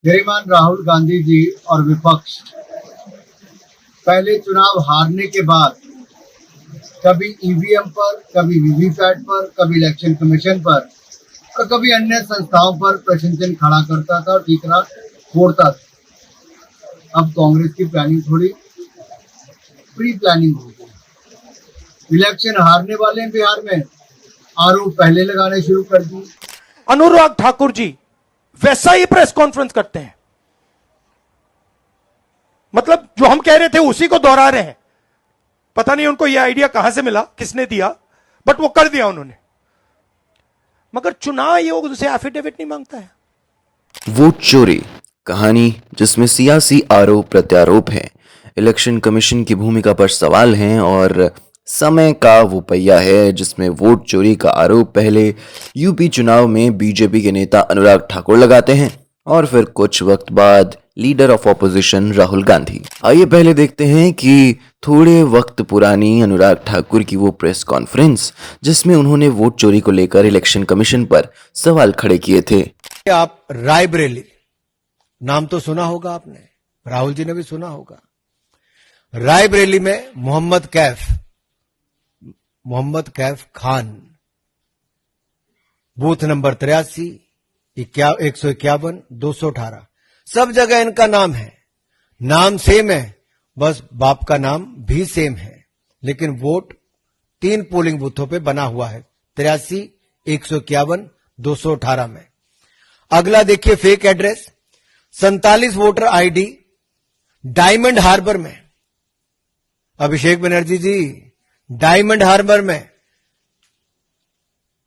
श्रीमान राहुल गांधी जी और विपक्ष पहले चुनाव हारने के बाद कभी ईवीएम पर, कभी वीवीपैट पर, कभी इलेक्शन कमीशन पर और कभी अन्य संस्थाओं पर प्रश्न चिन्ह खड़ा करता था और ठीकरा फोड़ता था। अब कांग्रेस की प्लानिंग थोड़ी प्री प्लानिंग हो गई। इलेक्शन हारने वाले हैं बिहार में, आरोप पहले लगाने शुरू कर दिए। अनुराग ठाकुर जी वैसा ही प्रेस कॉन्फ्रेंस करते हैं, मतलब जो हम कह रहे थे उसी को दोहरा रहे हैं। पता नहीं उनको यह आइडिया कहां से मिला, किसने दिया, बट वो कर दिया उन्होंने। मगर चुनाव आयोग उनसे एफिडेविट नहीं मांगता है। वोट चोरी कहानी जिसमें सियासी आरोप प्रत्यारोप है, इलेक्शन कमीशन की भूमिका पर सवाल हैं और समय का वो पहिया है जिसमें वोट चोरी का आरोप पहले यूपी चुनाव में बीजेपी के नेता अनुराग ठाकुर लगाते हैं और फिर कुछ वक्त बाद leader of opposition Rahul Gandhi. आइए पहले देखते हैं कि थोड़े वक्त पुरानी अनुराग ठाकुर की वो प्रेस कॉन्फ्रेंस जिसमें उन्होंने वोट चोरी को लेकर इलेक्शन कमीशन पर सवाल खड़े किए थे। आप रायबरेली नाम तो सुना होगा आपने, राहुल जी ने भी सुना होगा। रायबरेली में मोहम्मद कैफ खान, बूथ नंबर 83, 151, 218, सब जगह इनका नाम है। नाम सेम है, बस बाप का नाम भी सेम है, लेकिन वोट 3 पोलिंग बूथों पे बना हुआ है, 83, 151, 218 में। अगला देखिए fake address, 47 voter ID Diamond Harbour में। अभिषेक बनर्जी जी, डायमंड हार्बर में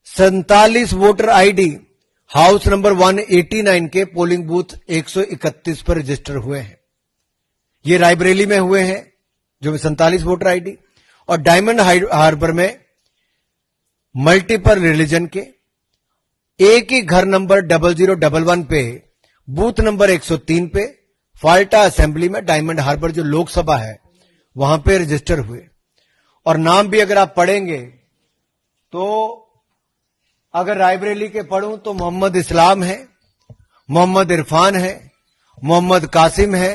47 वोटर आईडी हाउस नंबर 189 के पोलिंग बूथ 131 पर रजिस्टर हुए हैं। ये रायबरेली में हुए हैं जो 47 वोटर आईडी, और डायमंड हार्बर में मल्टीपल रिलीजन के एक ही घर नंबर 0011 पे बूथ नंबर 103 पे फाल्टा असेंबली में डायमंड हार्बर जो लोकसभा है वहां पे रजिस्टर हुए। और नाम भी अगर आप पढ़ेंगे तो अगर रायबरेली के पढ़ूं तो मोहम्मद इस्लाम है, मोहम्मद इरफान है, मोहम्मद कासिम है,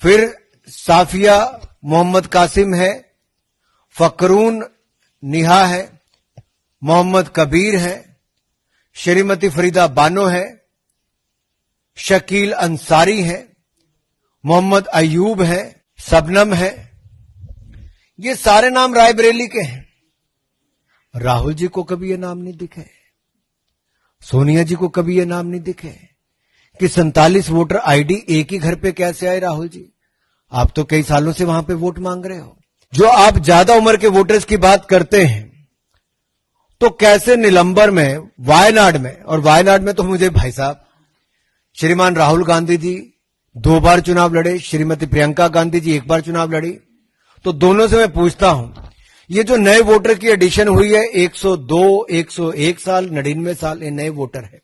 फिर साफिया मोहम्मद कासिम है, फकरून निहा है, मोहम्मद कबीर है, श्रीमती फरीदा बानो है, शकील अंसारी है, मोहम्मद अयूब है, सबनम है। ये सारे नाम रायबरेली के हैं। राहुल जी को कभी ये नाम नहीं दिखे, सोनिया जी को कभी ये नाम नहीं दिखे कि 47 वोटर आईडी एक ही घर पे कैसे आए। राहुल जी, आप तो कई सालों से वहां पे वोट मांग रहे हो। जो आप ज्यादा उम्र के वोटर्स की बात करते हैं तो कैसे निलंबर में, वायनाड में, और वायनाड में तो मुझे भाई साहब श्रीमान राहुल गांधी जी 2 बार चुनाव लड़े, श्रीमती प्रियंका गांधी जी 1 बार चुनाव लड़ी। तो दोनों से मैं पूछता हूं, ये जो नए वोटर की एडिशन हुई है 102, 101 साल, 99 साल, ये नए वोटर है,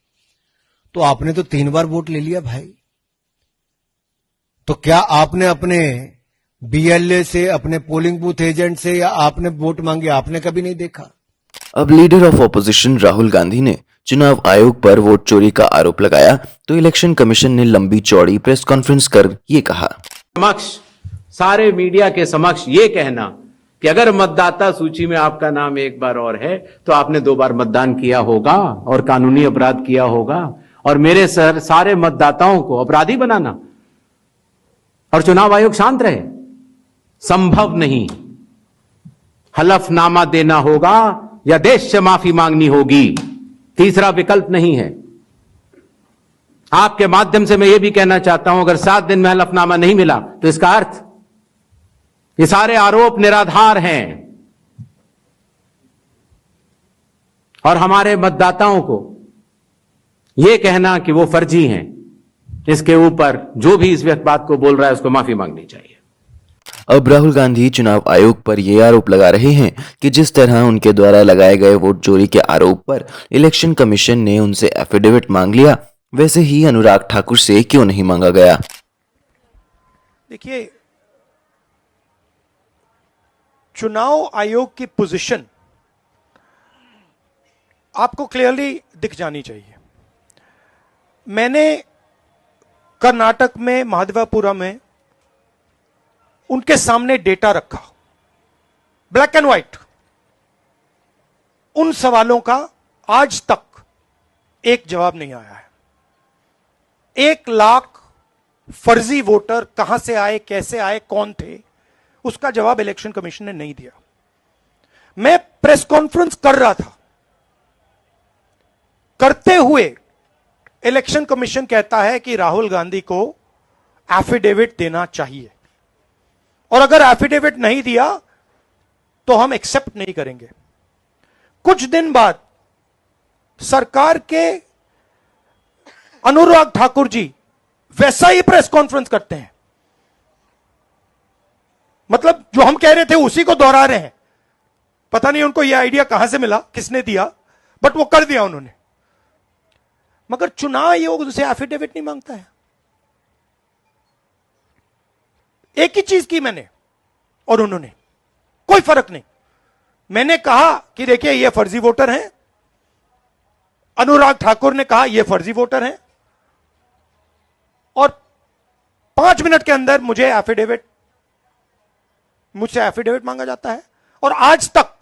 तो आपने तो 3 बार वोट ले लिया भाई। तो क्या आपने अपने बीएलए से, अपने पोलिंग बूथ एजेंट से, या आपने वोट मांगे, आपने कभी नहीं देखा? अब leader of opposition Rahul Gandhi ने चुनाव आयोग पर वोट चोरी का आरोप लगाया तो इलेक्शन कमीशन ने लंबी चौड़ी प्रेस कॉन्फ्रेंस कर ये कहा। सारे मीडिया के समक्ष ये कहना कि अगर मतदाता सूची में आपका नाम एक बार और है तो आपने 2 बार मतदान किया होगा और कानूनी अपराध किया होगा, और मेरे सारे मतदाताओं को अपराधी बनाना और चुनाव आयोग शांत रहे, संभव नहीं। हलफनामा देना होगा या देश से माफी मांगनी होगी, तीसरा विकल्प नहीं है। आपके माध्यम से मैं यह भी कहना चाहता हूं, अगर 7 दिन में हलफनामा नहीं मिला तो इसका अर्थ ये सारे आरोप निराधार हैं और हमारे मतदाताओं को यह कहना कि वो फर्जी हैं, इसके ऊपर जो भी इस बात को बोल रहा है उसको माफी मांगनी चाहिए। अब राहुल गांधी चुनाव आयोग पर यह आरोप लगा रहे हैं कि जिस तरह उनके द्वारा लगाए गए वोट चोरी के आरोप पर इलेक्शन कमीशन ने उनसे एफिडेविट मांग लिया, वैसे ही अनुराग ठाकुर से क्यों नहीं मांगा गया। देखिए, चुनाव आयोग की पोजीशन आपको क्लियरली दिख जानी चाहिए। मैंने कर्नाटक में महादेवापुरम में उनके सामने डेटा रखा, ब्लैक एंड व्हाइट, उन सवालों का आज तक एक जवाब नहीं आया है। 1 लाख फर्जी वोटर कहां से आए, कैसे आए, कौन थे, उसका जवाब इलेक्शन कमीशन ने नहीं दिया। मैं प्रेस कॉन्फ्रेंस कर रहा था, करते हुए इलेक्शन कमीशन कहता है कि राहुल गांधी को एफिडेविट देना चाहिए, और अगर एफिडेविट नहीं दिया तो हम एक्सेप्ट नहीं करेंगे। कुछ दिन बाद सरकार के अनुराग ठाकुर जी वैसा ही प्रेस कॉन्फ्रेंस करते हैं, मतलब जो हम कह रहे थे उसी को दोहरा रहे हैं। पता नहीं उनको यह आइडिया कहां से मिला, किसने दिया, बट वो कर दिया उन्होंने। मगर चुनाव आयोग उनसे एफिडेविट नहीं मांगता है। एक ही चीज की मैंने और उन्होंने, कोई फर्क नहीं। मैंने कहा कि देखिए ये फर्जी वोटर हैं, अनुराग ठाकुर ने कहा ये फर्जी वोटर हैं, और 5 मिनट के अंदर मुझसे एफिडेविट मांगा जाता है, और आज तक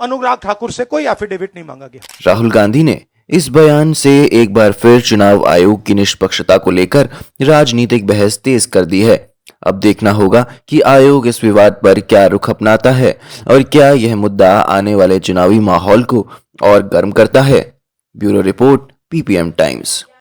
अनुराग ठाकुर से कोई एफिडेविट नहीं मांगा गया। राहुल गांधी ने इस बयान से एक बार फिर चुनाव आयोग की निष्पक्षता को लेकर राजनीतिक बहस तेज कर दी है। अब देखना होगा कि आयोग इस विवाद पर क्या रुख अपनाता है और क्या यह मुद्दा आने वाले चुनावी माहौल को और गर्म करता है। Bureau report, PPM times.